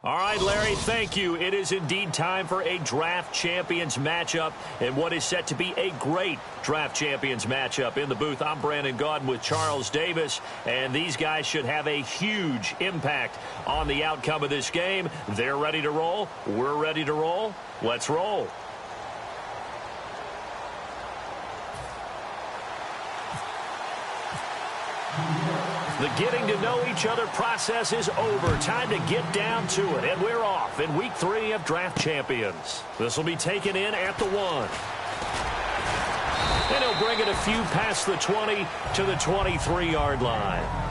All right, Larry, thank you. It is indeed time for a Draft Champions matchup and what is set to be a great Draft Champions matchup. In the booth, I'm Brandon Gaudin with Charles Davis, and these guys should have a huge impact on the outcome of this game. They're ready to roll. We're ready to roll. Let's roll. The getting to know each other process is over. Time to get down to it. And we're off in week 3 of Draft Champions. This will be taken in at the 1. And he'll bring it a few past the 20 to the 23-yard line.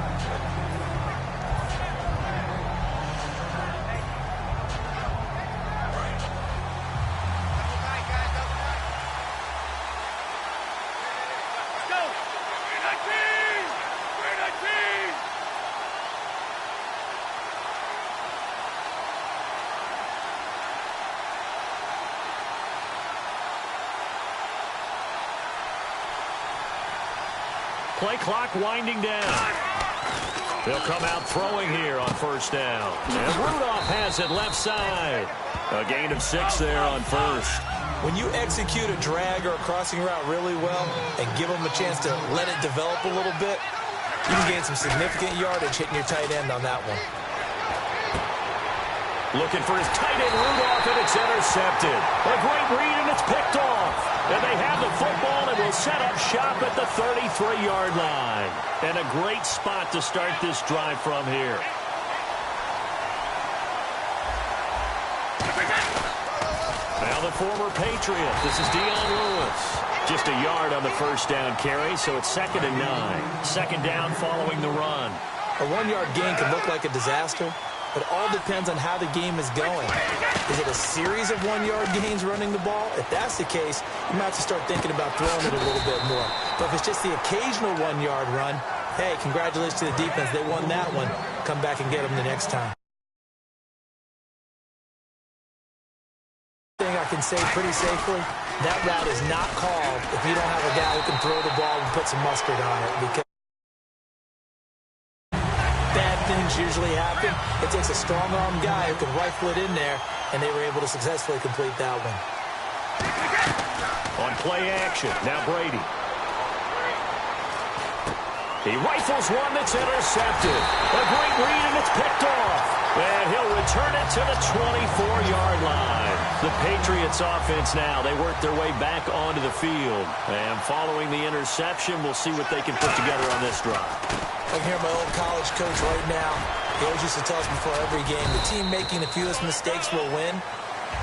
Play clock winding down. They'll come out throwing here on first down. And Rudolph has it left side. A gain of 6 there on first. When you execute a drag or a crossing route really well and give them a chance to let it develop a little bit, you can gain some significant yardage hitting your tight end on that one. Looking for his tight end, Rudolph, and it's intercepted. A great read, and it's picked off. And they have the football and will set up shop at the 33-yard line. And a great spot to start this drive from here. Now the former Patriot. This is Dion Lewis. Just a yard on the first down carry, so it's 2nd and 9. Second down following the run. A 1-yard gain can look like a disaster. It all depends on how the game is going. Is it a series of 1-yard gains running the ball? If that's the case, you might have to start thinking about throwing it a little bit more. But if it's just the occasional 1-yard run, hey, congratulations to the defense. They won that one. Come back and get them the next time. Thing I can say pretty safely, that route is not called if you don't have a guy who can throw the ball and put some mustard on it, because things usually happen. It takes a strong-arm guy who can rifle it in there, and they were able to successfully complete that one. On play action, now Brady. He rifles one that's intercepted. A great read, and it's picked off. And he'll return it to the 24-yard line. The Patriots offense now, they work their way back onto the field. And following the interception, we'll see what they can put together on this drive. I can hear my old college coach right now. He always used to tell us before every game, the team making the fewest mistakes will win.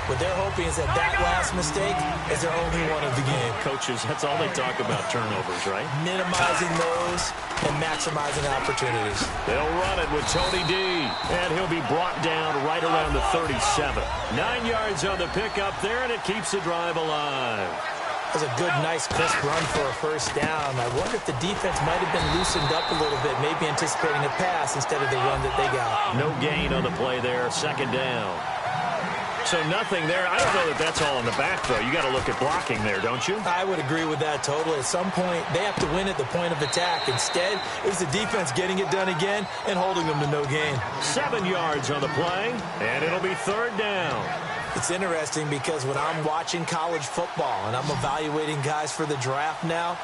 What they're hoping is that last mistake is their only one of the game. Coaches, that's all they talk about, turnovers, right? Minimizing those and maximizing opportunities. They'll run it with Tony D. And he'll be brought down right around the 37. 9 yards on the pickup there, and it keeps the drive alive. That was a good, nice, crisp run for a first down. I wonder if the defense might have been loosened up a little bit, maybe anticipating a pass instead of the run that they got. No gain on the play there, 2nd down. So nothing there. I don't know that that's all in the back, though. You got to look at blocking there, don't you? I would agree with that totally. At some point, they have to win at the point of attack. Instead, it was the defense getting it done again and holding them to no gain. 7 yards on the play, and it'll be 3rd down. It's interesting because when I'm watching college football and I'm evaluating guys for the draft now,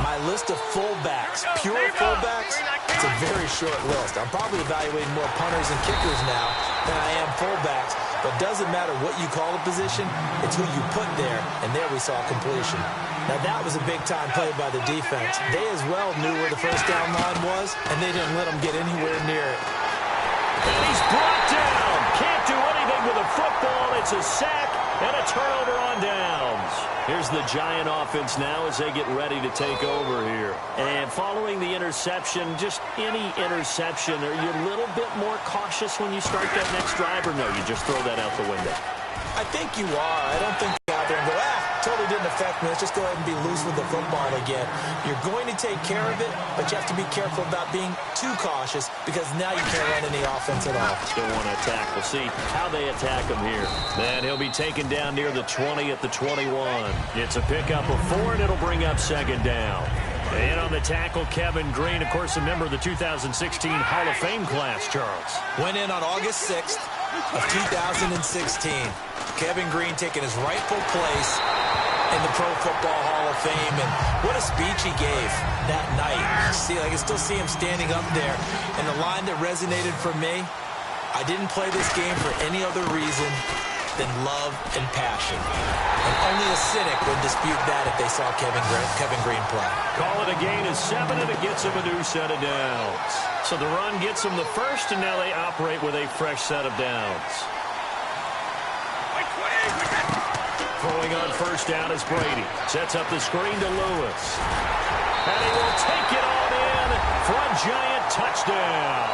my list of fullbacks, pure fullbacks, it's a very short list. I'm probably evaluating more punters and kickers now than I am fullbacks, but it doesn't matter what you call a position, it's who you put there, and there we saw completion. Now that was a big-time play by the defense. They as well knew where the first down line was, and they didn't let them get anywhere near it. And he's brought down. Can't do anything with a football. It's a sack and a turnover on downs. Here's the Giant offense now as they get ready to take over here. And following the interception, just any interception, are you a little bit more cautious when you start that next drive, or no, you just throw that out the window? I think you are. I don't think you go out there and go, totally didn't affect me. Let's just go ahead and be loose with the football again. You're going to take care of it, but you have to be careful about being too cautious because now you can't run any offense at all. Still want to attack. We'll see how they attack him here. Then he'll be taken down near the 20 at the 21. It's a pickup of 4, and it'll bring up 2nd down. And on the tackle, Kevin Green, of course, a member of the 2016 Hall of Fame class, Charles. Went in on August 6th. of 2016. Kevin Greene taking his rightful place in the Pro Football Hall of Fame, and what a speech he gave that night. See, I can still see him standing up there, and the line that resonated for me, I didn't play this game for any other reason than love and passion. And only a cynic would dispute that if they saw Kevin Greene play. Call it a gain of 7, and it gets him a new set of downs. So the run gets them the first, and now they operate with a fresh set of downs. Throwing on first down is Brady. Sets up the screen to Lewis. And he will take it on in for a giant touchdown.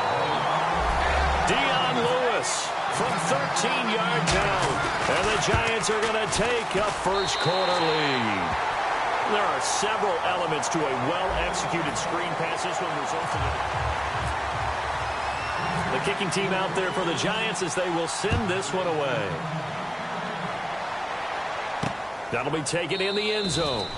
Deion Lewis from 13 yards out. And the Giants are going to take a first-quarter lead. There are several elements to a well-executed screen pass. This one results in the kicking team out there for the Giants as they will send this one away. That'll be taken in the end zone.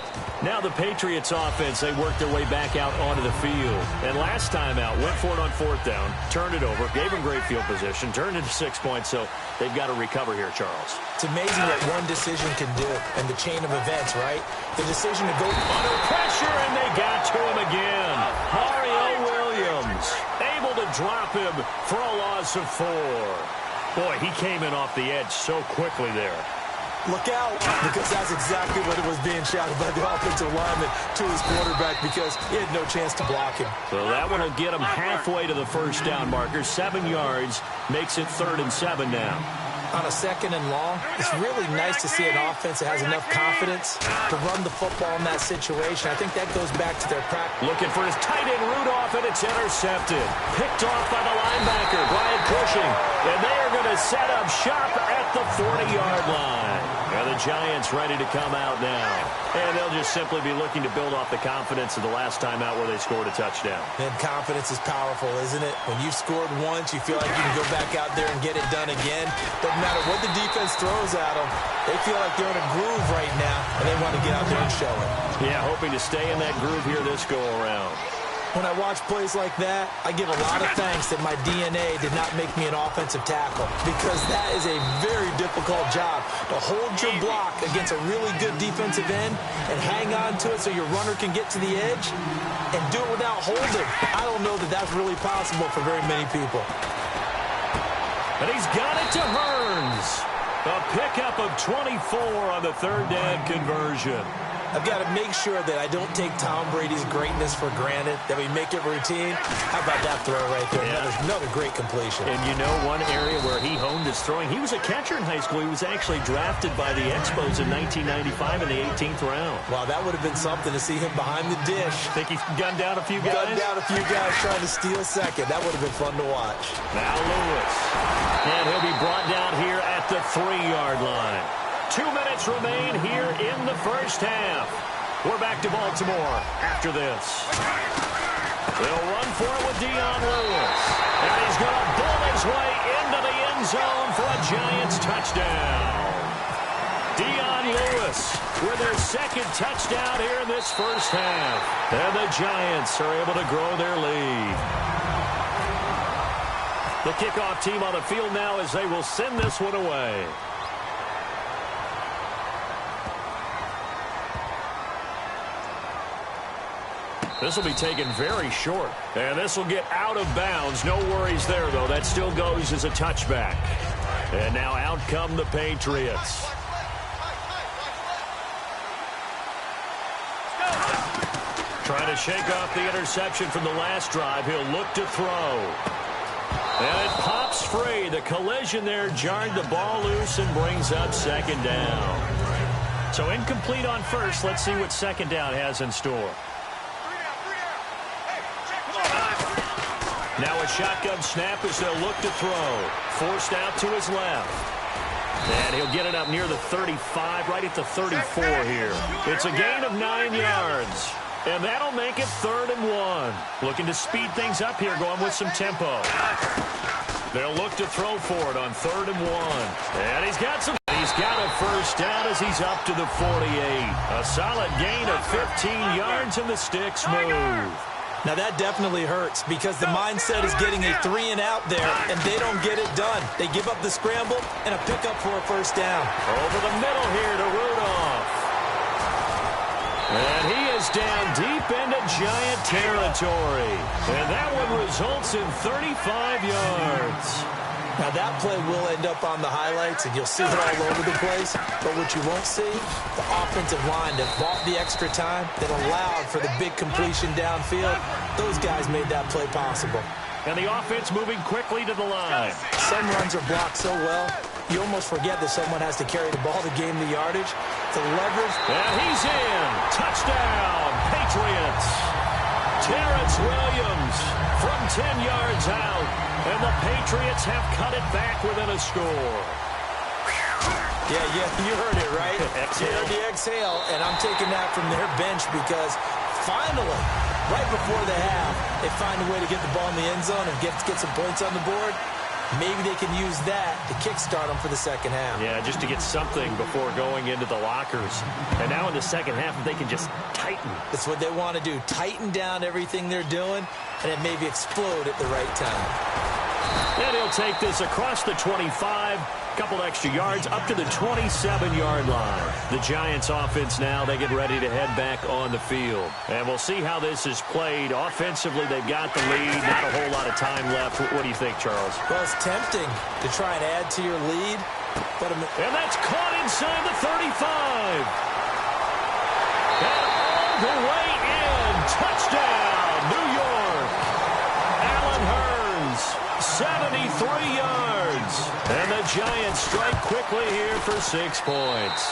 Now the Patriots offense, they work their way back out onto the field. And last time out, went for it on fourth down, turned it over, gave them great field position, turned it to 6 points, so they've got to recover here, Charles. It's amazing what one decision can do and the chain of events, right? The decision to go under pressure, and they got to him again. Mario Williams able to drop him for a loss of 4. Boy, he came in off the edge so quickly there. Look out, because that's exactly what it was being shouted by the offensive lineman to his quarterback, because he had no chance to block him. So that one will get him halfway to the first down marker. 7 yards makes it 3rd and 7 now. On a 2nd and long, it's really nice to see an offense that has enough confidence to run the football in that situation. I think that goes back to their practice. Looking for his tight end Rudolph, and it's intercepted. Picked off by the linebacker, Brian Cushing. And they are going to set up shop at the 40-yard line. And the Giants ready to come out now. And they'll just simply be looking to build off the confidence of the last time out where they scored a touchdown. And confidence is powerful, isn't it? When you've scored once, you feel like you can go back out there and get it done again. Doesn't matter what the defense throws at them. They feel like they're in a groove right now, and they want to get out there and show it. Yeah, hoping to stay in that groove here this go-around. When I watch plays like that, I give a lot of thanks that my DNA did not make me an offensive tackle, because that is a very difficult job, to hold your block against a really good defensive end and hang on to it so your runner can get to the edge and do it without holding. I don't know that that's really possible for very many people. And he's got it to Hearns. A pickup of 24 on the 3rd down conversion. I've got to make sure that I don't take Tom Brady's greatness for granted, that we make it routine. How about that throw right there? Yeah. Another great completion. And you know one area where he honed his throwing, he was a catcher in high school. He was actually drafted by the Expos in 1995 in the 18th round. Wow, that would have been something to see him behind the dish. Think he's gunned down a few guys? Gunned down a few guys trying to steal second. That would have been fun to watch. Now Lewis. And he'll be brought down here at the 3-yard line. 2 minutes remain here in the first half. We're back to Baltimore after this. They'll run for it with Deion Lewis. And he's going to bull his way into the end zone for a Giants touchdown. Deion Lewis with their 2nd touchdown here in this first half. And the Giants are able to grow their lead. The kickoff team on the field now as they will send this one away. This will be taken very short. And this will get out of bounds. No worries there, though. That still goes as a touchback. And now out come the Patriots. Trying to shake off the interception from the last drive. He'll look to throw. And it pops free. The collision there jarred the ball loose and brings up 2nd down. So incomplete on first. Let's see what 2nd down has in store. Now a shotgun snap as they'll look to throw. Forced out to his left. And he'll get it up near the 35, right at the 34 here. It's a gain of 9 yards. And that'll make it 3rd and 1. Looking to speed things up here, going with some tempo. They'll look to throw for it on 3rd and 1. And he's got a first down as he's up to the 48. A solid gain of 15 yards, and the sticks move. Now that definitely hurts because the mindset is getting a 3-and-out there, and they don't get it done. They give up the scramble and a pickup for a first down. Over the middle here to Rudolph. And he is down deep into Giant territory. And that one results in 35 yards. Now, that play will end up on the highlights, and you'll see it all over the place. But what you won't see, the offensive line that bought the extra time, that allowed for the big completion downfield, those guys made that play possible. And the offense moving quickly to the line. Some runs are blocked so well, you almost forget that someone has to carry the ball to gain the yardage. The leverage. And he's in. Touchdown, Patriots. Terrence Williams from 10 yards out. And the Patriots have cut it back within a score. Yeah, you heard it, right? You heard the exhale, and I'm taking that from their bench because finally, right before the half, they find a way to get the ball in the end zone and get some points on the board. Maybe they can use that to kickstart them for the second half. Yeah, just to get something before going into the lockers. And now in the second half, they can just tighten. That's what they want to do. Tighten down everything they're doing, and then maybe explode at the right time. And he'll take this across the 25, couple extra yards, up to the 27-yard line. The Giants offense now, they get ready to head back on the field. And we'll see how this is played. Offensively, they've got the lead. Not a whole lot of time left. What do you think, Charles? Well, it's tempting to try and add to your lead. And that's caught inside the 35. And all the way in. Touchdown, New York. Allen Hurns, 73 yards. And the Giants strike quickly here for 6 points.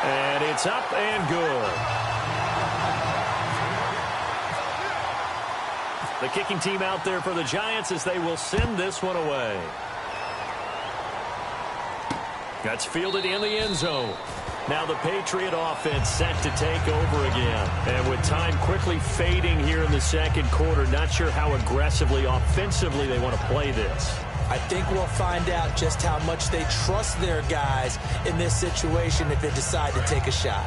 And it's up and good. The kicking team out there for the Giants as they will send this one away. That's fielded in the end zone. Now the Patriot offense set to take over again. And with time quickly fading here in the second quarter, not sure how aggressively, offensively they want to play this. I think we'll find out just how much they trust their guys in this situation if they decide to take a shot.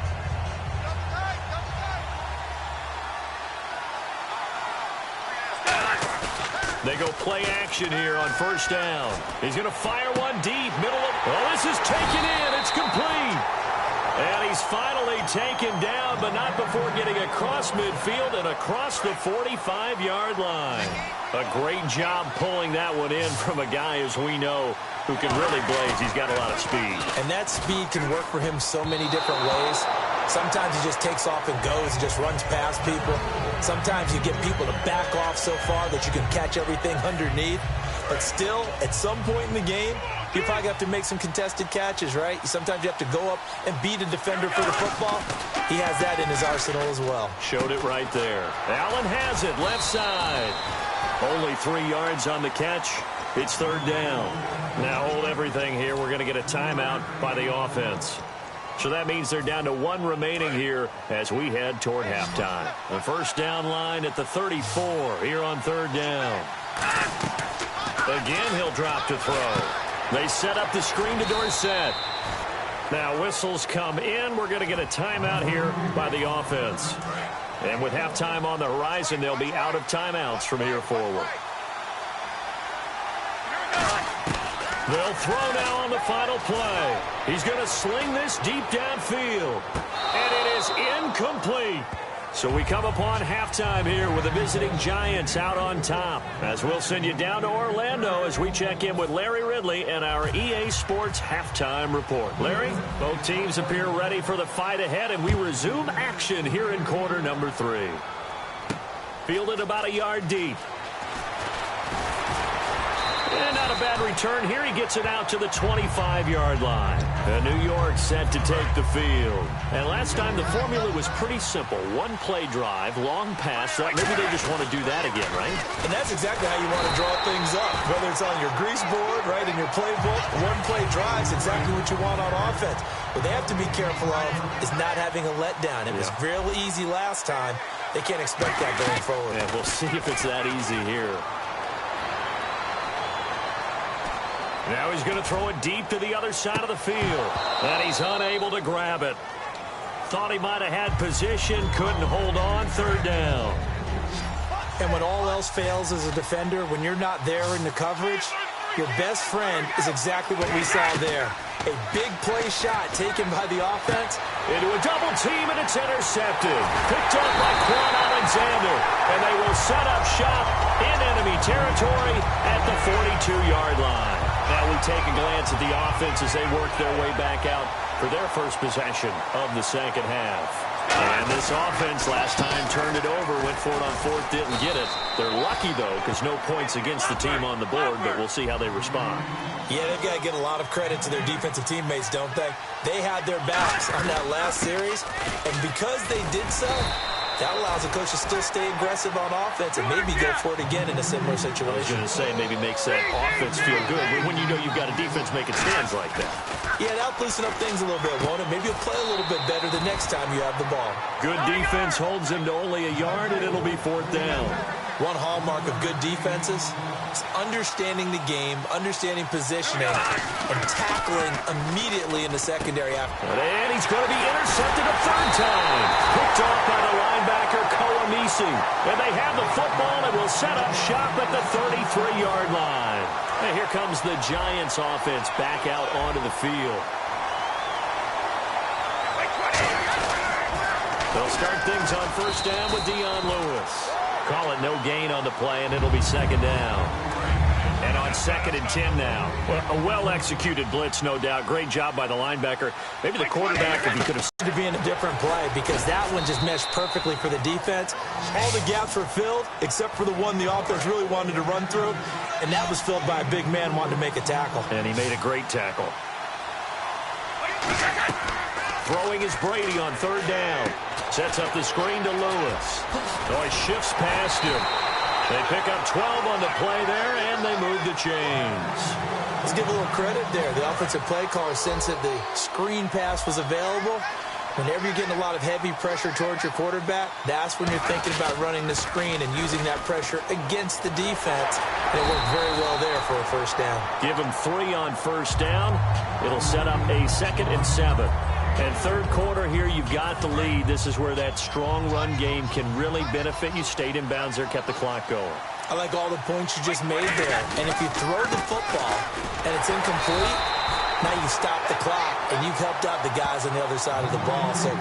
They go play action here on first down. He's going to fire one deep, middle of... Oh, this is taken in. It's complete. And he's finally taken down, but not before getting across midfield and across the 45-yard line. A great job pulling that one in from a guy, as we know, who can really blaze. He's got a lot of speed. And that speed can work for him so many different ways. Sometimes he just takes off and goes and just runs past people. Sometimes you get people to back off so far that you can catch everything underneath. But still, at some point in the game, you probably have to make some contested catches, right? Sometimes you have to go up and beat a defender for the football. He has that in his arsenal as well. Showed it right there. Allen has it, left side. Only 3 yards on the catch. It's third down. Now hold everything here. We're going to get a timeout by the offense. So that means they're down to 1 remaining here as we head toward halftime. The first down line at the 34 here on third down. Again, he'll drop to throw. They set up the screen to Dorsett. Now whistles come in. We're going to get a timeout here by the offense. And with halftime on the horizon, they'll be out of timeouts from here forward. They'll throw now on the final play. He's going to sling this deep downfield. And it is incomplete. So we come upon halftime here with the visiting Giants out on top. As we'll send you down to Orlando as we check in with Larry Ridley and our EA Sports Halftime Report. Larry, both teams appear ready for the fight ahead, and we resume action here in quarter number 3. Fielded about a yard deep. And not a bad return here. He gets it out to the 25-yard line. And New York set to take the field. And last time the formula was pretty simple. One play drive, long pass. Maybe they just want to do that again, right? And that's exactly how you want to draw things up. Whether it's on your grease board, right, in your playbook, one play drive is exactly what you want on offense. What they have to be careful of is not having a letdown. It was real easy last time. They can't expect that going forward. Yeah, we'll see if it's that easy here. Now he's going to throw it deep to the other side of the field. And he's unable to grab it. Thought he might have had position, couldn't hold on, third down. And when all else fails as a defender, when you're not there in the coverage, your best friend is exactly what we saw there. A big play shot taken by the offense. Into a double team, and it's intercepted. Picked up by Quan Alexander. And they will set up shop in enemy territory at the 42-yard line. Now we take a glance at the offense as they work their way back out for their first possession of the second half. And this offense last time turned it over, went for it on fourth, didn't get it. They're lucky, though, because no points against the team on the board, but we'll see how they respond. Yeah, they've got to get a lot of credit to their defensive teammates, don't they? They had their backs on that last series, and because they did so, that allows the coach to still stay aggressive on offense and maybe go for it again in a similar situation. I was going to say maybe makes that offense feel good when you know you've got a defense making stands like that. Yeah, that'll loosen up things a little bit, won't it? Maybe you'll play a little bit better the next time you have the ball. Good defense holds them to only a yard, and it'll be fourth down. One hallmark of good defenses is understanding the game, understanding positioning, and tackling immediately in the secondary after. And he's going to be intercepted a third time. Picked off by the linebacker, Koamisi. And they have the football and will set up shop at the 33-yard line. And here comes the Giants offense back out onto the field. They'll start things on first down with Dion Lewis. Call it no gain on the play, and it'll be second down. And on 2nd and 10 now. A well-executed blitz, no doubt. Great job by the linebacker. Maybe the quarterback, if he could have... To be in a different play because that one just meshed perfectly for the defense. All the gaps were filled except for the one the offense really wanted to run through, and that was filled by a big man wanting to make a tackle. And he made a great tackle. Throwing is Brady on third down. Sets up the screen to Lewis. Oh, he shifts past him. They pick up 12 on the play there, and they move the chains. Let's give a little credit there. The offensive play caller sensed that the screen pass was available. Whenever you're getting a lot of heavy pressure towards your quarterback, that's when you're thinking about running the screen and using that pressure against the defense. And it worked very well there for a first down. Give him 3 on first down. It'll set up a 2nd and 7. And third quarter here, you've got the lead. This is where that strong run game can really benefit you. Stayed in bounds there, kept the clock going. I like all the points you just made there. And if you throw the football and it's incomplete, now you stop the clock, and you've helped out the guys on the other side of the ball. So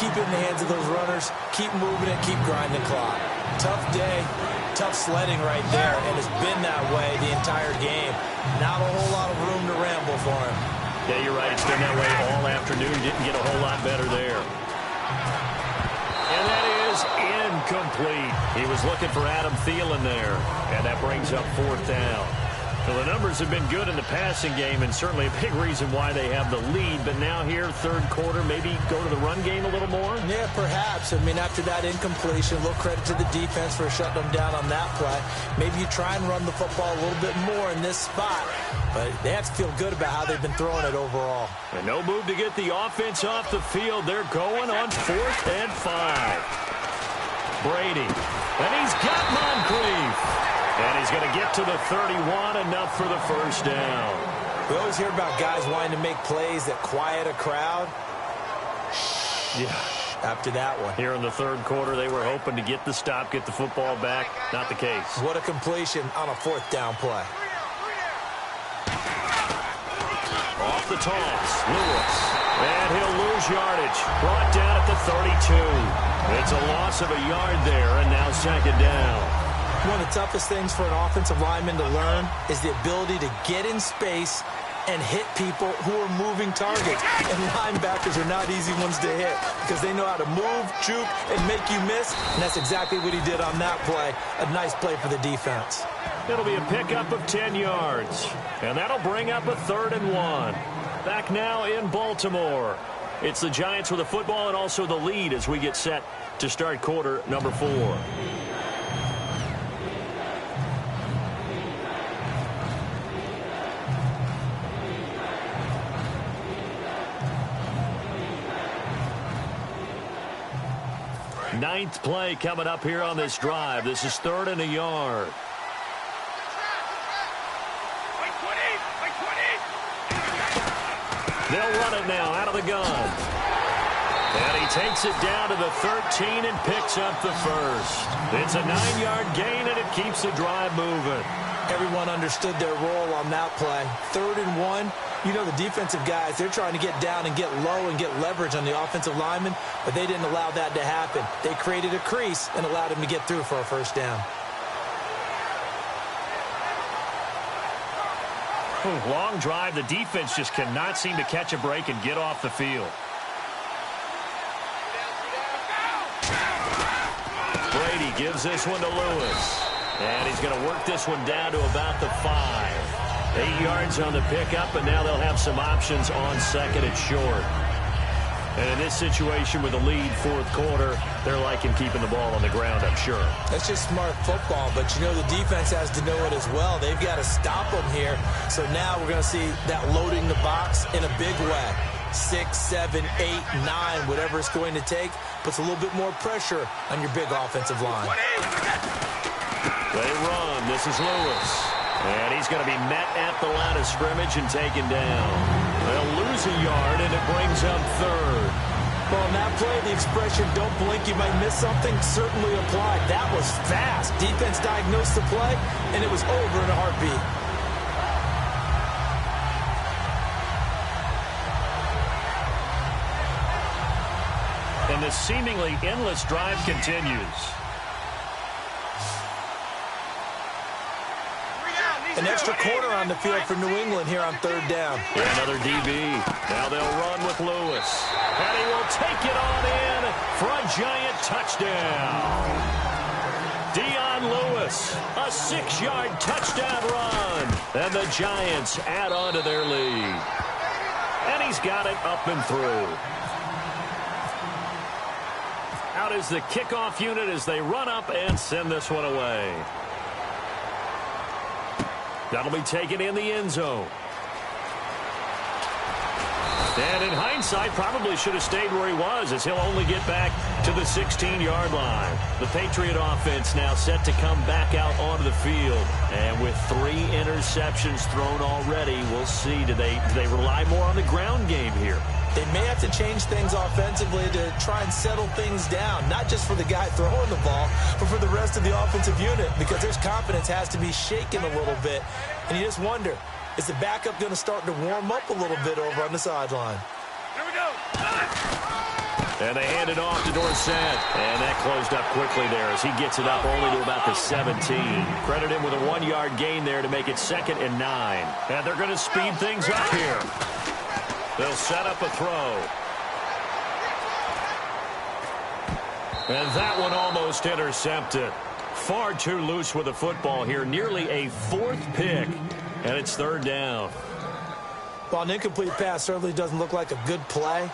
keep it in the hands of those runners. Keep moving it. Keep grinding the clock. Tough day. Tough sledding right there, and it's been that way the entire game. Not a whole lot of room to ramble for him. Yeah, you're right. It's been that way all afternoon. Didn't get a whole lot better there. And that is incomplete. He was looking for Adam Thielen there, and that brings up fourth down. Well, the numbers have been good in the passing game, and certainly a big reason why they have the lead. But now here, third quarter, maybe go to the run game a little more? Yeah, perhaps. I mean, after that incompletion, a little credit to the defense for shutting them down on that play. Maybe you try and run the football a little bit more in this spot. But they have to feel good about how they've been throwing it overall. And no move to get the offense off the field. They're going on 4th and 5. Brady. And he's got Moncrief. And he's going to get to the 31, enough for the first down. We always hear about guys wanting to make plays that quiet a crowd. Yeah. After that one. Here in the third quarter, they were hoping to get the stop, get the football back. Not the case. What a completion on a 4th down play. Off the toss, Lewis. And he'll lose yardage. Brought down at the 32. It's a loss of a yard there, and now second down. One of the toughest things for an offensive lineman to learn is the ability to get in space and hit people who are moving targets. And linebackers are not easy ones to hit because they know how to move, juke, and make you miss. And that's exactly what he did on that play. A nice play for the defense. It'll be a pickup of 10 yards. And that'll bring up a 3rd and 1. Back now in Baltimore. It's the Giants with the football and also the lead as we get set to start quarter number 4. Ninth play coming up here on this drive. This is 3rd and a yard. They'll run it now out of the gun. And he takes it down to the 13 and picks up the first. It's a 9-yard gain, and it keeps the drive moving. Everyone understood their role on that play. 3rd and 1. You know the defensive guys, they're trying to get down and get low and get leverage on the offensive lineman, but they didn't allow that to happen. They created a crease and allowed him to get through for a first down. Long drive. The defense just cannot seem to catch a break and get off the field. Brady gives this one to Lewis. And he's going to work this one down to about the 5. 8 yards on the pickup, and now they'll have some options on 2nd and short. And in this situation with the lead 4th quarter, they're liking keeping the ball on the ground, I'm sure. That's just smart football, but you know the defense has to know it as well. They've got to stop them here. So now we're going to see that loading the box in a big way. 6, 7, 8, 9, whatever it's going to take, puts a little bit more pressure on your big offensive line. They run. This is Lewis. And he's going to be met at the line of scrimmage and taken down. They'll lose a yard, and it brings up 3rd. Well, in that play, the expression, don't blink, you might miss something, certainly applied. That was fast. Defense diagnosed the play, and it was over in a heartbeat. And the seemingly endless drive continues. An extra corner on the field for New England here on 3rd down. Another DB. Now they'll run with Lewis. And he will take it on in for a giant touchdown. Dion Lewis, a 6-yard touchdown run. And the Giants add on to their lead. And he's got it up and through. Out is the kickoff unit as they run up and send this one away. That'll be taken in the end zone. And in hindsight, probably should have stayed where he was, as he'll only get back to the 16-yard line. The Patriot offense now set to come back out onto the field. And with 3 interceptions thrown already, we'll see. Do they rely more on the ground game here? They may have to change things offensively to try and settle things down, not just for the guy throwing the ball, but for the rest of the offensive unit, because their confidence has to be shaken a little bit. And you just wonder, is the backup going to start to warm up a little bit over on the sideline? Here we go. And they hand it off to Dorsett. And that closed up quickly there as he gets it up only to about the 17. Credit him with a 1-yard gain there to make it 2nd and 9. And they're going to speed things up here. They'll set up a throw. And that one almost intercepted. Far too loose with the football here. Nearly a 4th pick. And it's 3rd down. Well, an incomplete pass certainly doesn't look like a good play.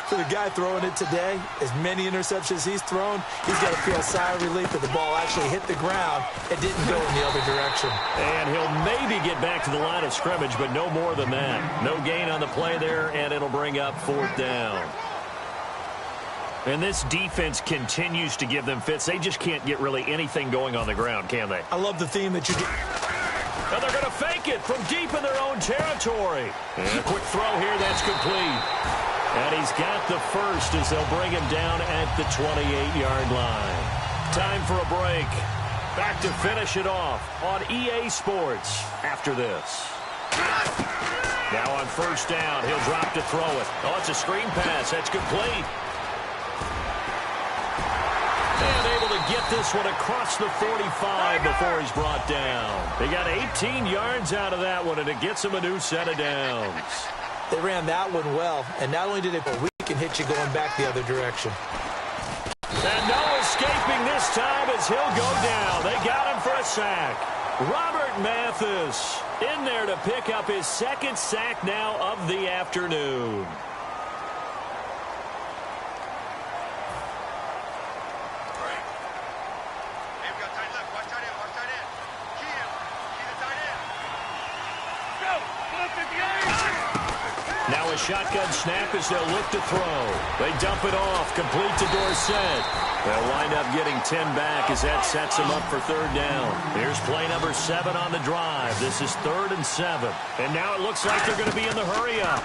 For the guy throwing it today, as many interceptions he's thrown, he's got to feel a sigh of relief that the ball actually hit the ground. It didn't go in the other direction. And he'll maybe get back to the line of scrimmage, but no more than that. No gain on the play there, and it'll bring up 4th down. And this defense continues to give them fits. They just can't get really anything going on the ground, can they? I love the theme that you do. And they're going to fake it from deep in their own territory. And a quick throw here, that's complete. And he's got the first as they'll bring him down at the 28-yard line. Time for a break. Back to finish it off on EA Sports after this. Now on 1st down, he'll drop to throw it. Oh, it's a screen pass. That's complete. And able to get this one across the 45 before he's brought down. They got 18 yards out of that one, and it gets him a new set of downs. They ran that one well, and not only did it, but we can hit you going back the other direction. And no escaping this time as he'll go down. They got him for a sack. Robert Mathis in there to pick up his 2nd sack now of the afternoon. Now a shotgun snap as they'll look to throw. They dump it off, complete to Dorsett. They'll wind up getting 10 back as that sets them up for 3rd down. Here's play number 7 on the drive. This is 3rd and 7. And now it looks like they're going to be in the hurry up.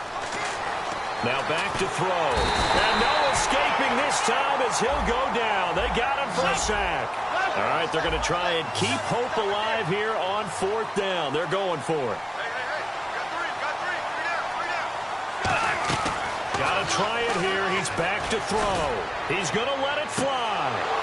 Now back to throw. And no escaping this time as he'll go down. They got him for a sack. All right, they're going to try and keep hope alive here on 4th down. They're going for it. Got to try it here. He's back to throw. He's going to let it fly.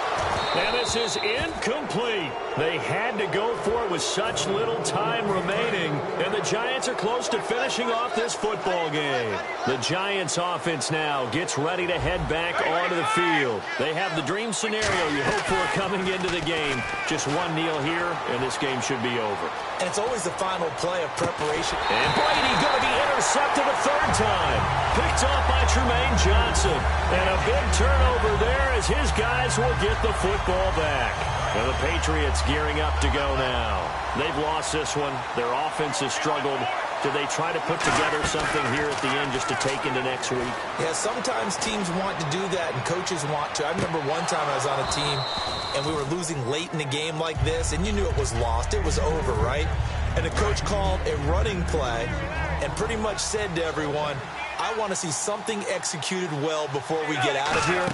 And this is incomplete. They had to go for it with such little time remaining. And the Giants are close to finishing off this football game. The Giants offense now gets ready to head back onto the field. They have the dream scenario you hope for coming into the game. Just one kneel here, and this game should be over. And it's always the final play of preparation. And Brady going to be intercepted a 3rd time. Picked off by Tremaine Johnson. And a big turnover there as his guys will get the football back. And the Patriots gearing up to go now. They've lost this one. Their offense has struggled. Do they try to put together something here at the end just to take into next week? Yeah, sometimes teams want to do that and coaches want to. I remember one time I was on a team and we were losing late in the game like this, and you knew it was lost. It was over, right? And the coach called a running play and pretty much said to everyone, I want to see something executed well before we get out of here.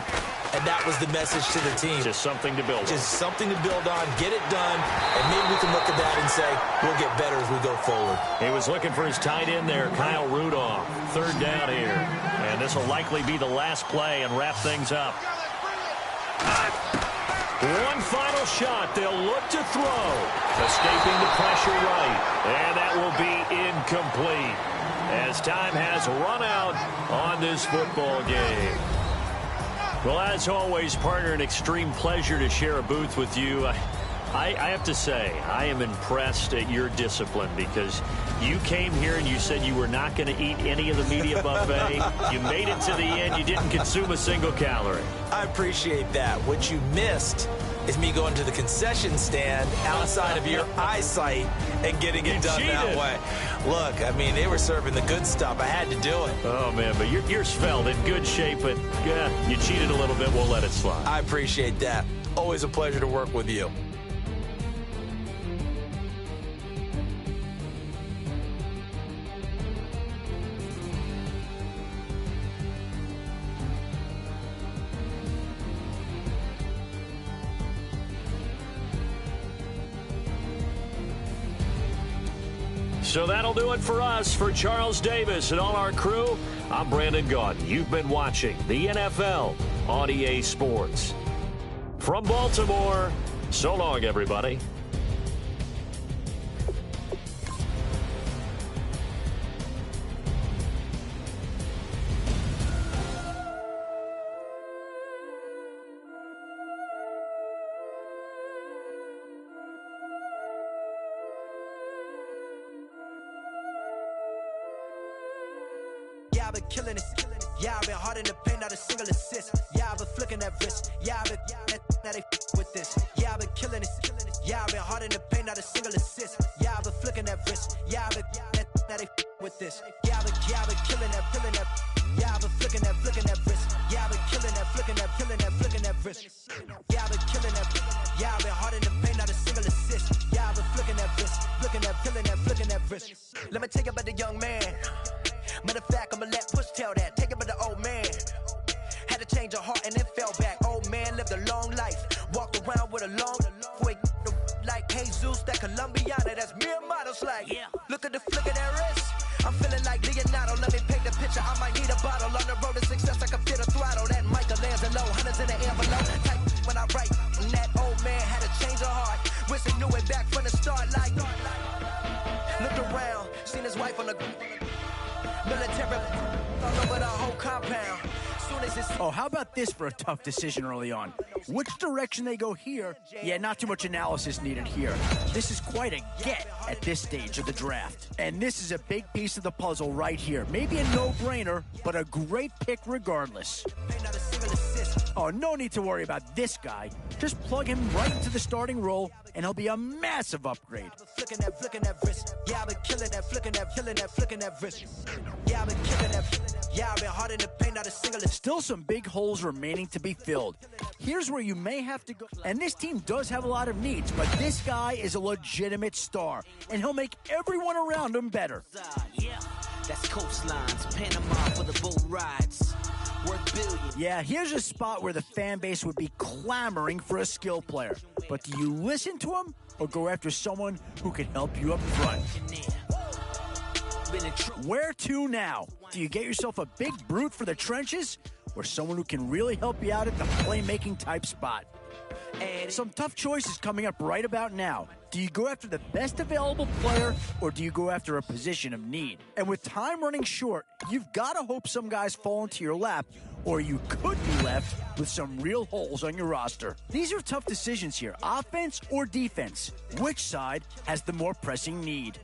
And that was the message to the team. Just something to build on. Just something to build on, get it done, and maybe we can look at that and say, we'll get better as we go forward. He was looking for his tight end there, Kyle Rudolph. 3rd down here. And this will likely be the last play and wrap things up. One final shot. They'll look to throw. Escaping the pressure right. And that will be incomplete as time has run out on this football game. Well, as always, partner, an extreme pleasure to share a booth with you. I have to say, I am impressed at your discipline because you came here and you said you were not going to eat any of the media buffet. You made it to the end. You didn't consume a single calorie. I appreciate that. What you missed is me going to the concession stand outside of your eyesight and getting it done that way. Look, I mean, they were serving the good stuff. I had to do it. Oh, man, but you're svelte, in good shape, but you cheated a little bit. We'll let it slide. I appreciate that. Always a pleasure to work with you. So that'll do it for us. For Charles Davis and all our crew, I'm Brandon Gaudin. You've been watching the NFL on EA Sports. From Baltimore, so long, everybody. Yeah, I've been killing it. Yeah, I've been hard in the paint, not a single assist. Yeah, I've been flicking that wrist. Yeah, I've been now they with this. Yeah, I've been killing it. Yeah, I've been hard in the paint, not a single assist. Yeah, I've been flicking that wrist. Yeah, I've been now they with this. Yeah, I've been killing that. Yeah, I've been flicking that wrist. Yeah, I've been killing that, flicking that wrist. Yeah, I've been killing that. Yeah, I've been hard in the paint, not a single assist. Yeah, I've been flicking that wrist, flicking that wrist. Let me tell you about the young man. Matter of fact, I'ma let Push tell that. Take it about the old man. Had to change her heart and then fell back. Old man lived a long life. Walked around with a long way like Jesus, that Colombiana. That's mere models like. Yeah. Look at the flick of that wrist. I'm feeling like Leonardo. Let me paint the picture. I might need a bottle. On the road to success, I can feel the throttle. That Michelangelo, hundreds in the envelope. Type when I write. And that old man had to change her heart. Wish he knew it back from the start. Like, looked around, seen his wife on the military all over the whole compound. Oh, how about this for a tough decision early on? Which direction they go here? Yeah, not too much analysis needed here. This is quite a get at this stage of the draft. And this is a big piece of the puzzle right here. Maybe a no-brainer, but a great pick regardless. Oh, no need to worry about this guy. Just plug him right into the starting role, and he'll be a massive upgrade. Flicking that wrist. Yeah, I've been killing that, flicking that wrist. Yeah, I've been killing that. Yeah, I've been hard in the paint, not a single. Still some big holes remaining to be filled. Here's where you may have to go. And this team does have a lot of needs, but this guy is a legitimate star, and he'll make everyone around him better. That's coastlines, Panama for the boat rides. Worth billions. Yeah, here's a spot where the fan base would be clamoring for a skill player. But do you listen to him or go after someone who can help you up front? Where to now? Do you get yourself a big brute for the trenches or someone who can really help you out at the playmaking type spot? Some tough choices coming up right about now. Do you go after the best available player or do you go after a position of need? And with time running short, you've got to hope some guys fall into your lap or you could be left with some real holes on your roster. These are tough decisions here, offense or defense. Which side has the more pressing need?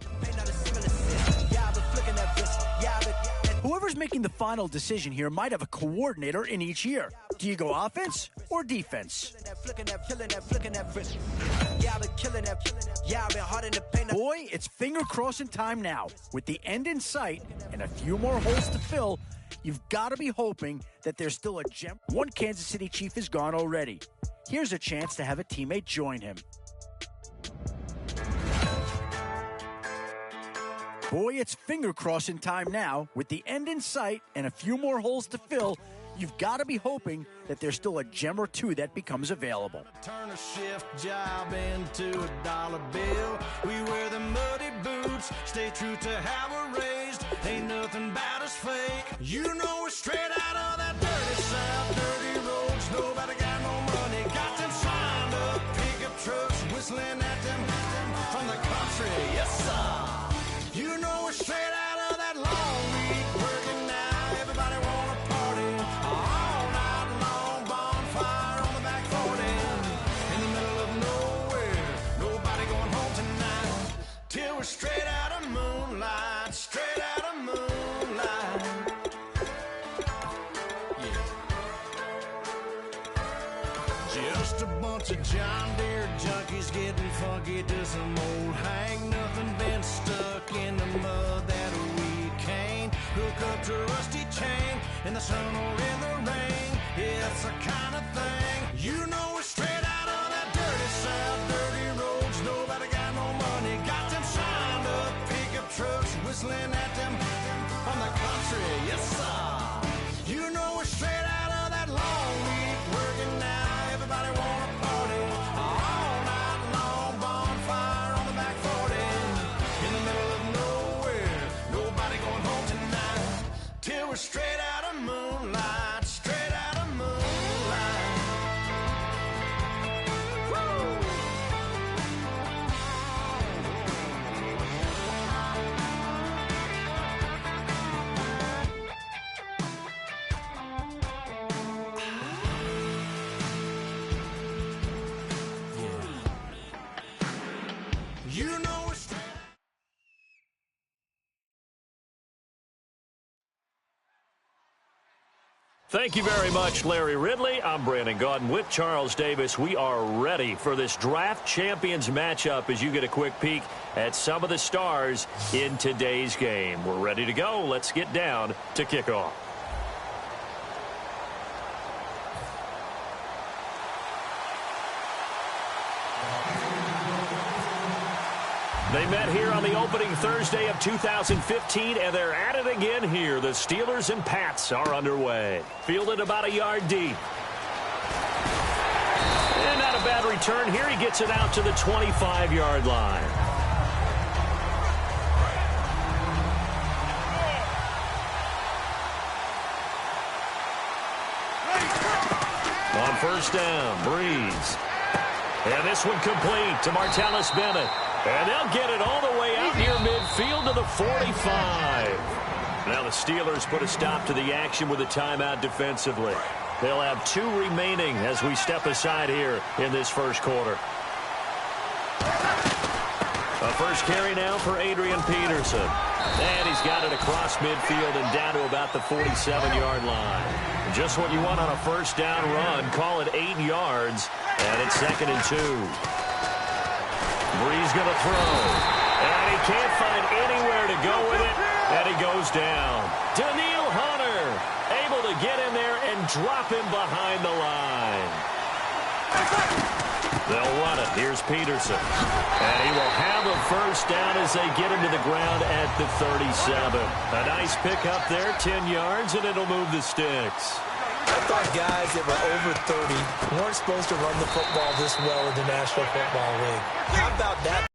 Whoever's making the final decision here might have a coordinator in each year. Do you go offense or defense? Boy, it's finger crossing time now. With the end in sight and a few more holes to fill, you've got to be hoping that there's still a gem. One Kansas City Chief is gone already. Here's a chance to have a teammate join him. Boy, it's finger crossing time now. With the end in sight and a few more holes to fill, you've got to be hoping that there's still a gem or two that becomes available. Turn a shift job into a dollar bill. We wear the muddy boots, stay true to how we're raised. Ain't nothing about us fake. You know we're straight out of that dirty south, dirty roads. Nobody got no money, got them signed up. Pickup trucks whistling at them from the country. Yes, sir. You know we're straight out of that long week working now. Everybody wanna party all night long. Bonfire on the back 40 in the middle of nowhere. Nobody going home tonight till we're straight out of moonlight. Straight out of moonlight. Yeah. Just a bunch of John Deere junkies getting funky to some old hang. Nothing been stuck in the mud that we can't hook up to a rusty chain in the sun or in the rain. It's the kind of thing. You know we're straight out of that dirty south, dirty roads. Nobody got no money, got them signed up. Pickup trucks whistling at them from the country. Yes, sir. You know we're straight out of that long week working now. Everybody wanna party all night long. Bonfire on the back 40 in the middle of nowhere. Nobody going home tonight till we're straight out of moonlight. Straight out of moonlight. Woo! You know we're straight. Thank you very much, Larry Ridley. I'm Brandon Gaudin with Charles Davis. We are ready for this draft champions matchup as you get a quick peek at some of the stars in today's game. We're ready to go. Let's get down to kickoff. They met here on the opening Thursday of 2015, and they're at it again here. The Steelers and Pats are underway. Fielded about a yard deep. And not a bad return here. He gets it out to the 25-yard line. On first down, Breeze. And this one complete to Martellus Bennett. And they'll get it all the way out near midfield to the 45. Now the Steelers put a stop to the action with a timeout defensively. They'll have 2 remaining as we step aside here in this first quarter. A first carry now for Adrian Peterson. And he's got it across midfield and down to about the 47-yard line. Just what you want on a first down run. Call it 8 yards. And it's 2nd and 2. Breeze going to throw. And he can't find anywhere to go with it. And he goes down. Danielle Hunter able to get in there and drop him behind the line. They'll run it. Here's Peterson. And he will have a first down as they get him to the ground at the 37. A nice pickup there, 10 yards, and it'll move the sticks. I thought guys that were over 30 weren't supposed to run the football this well in the National Football League. How about that?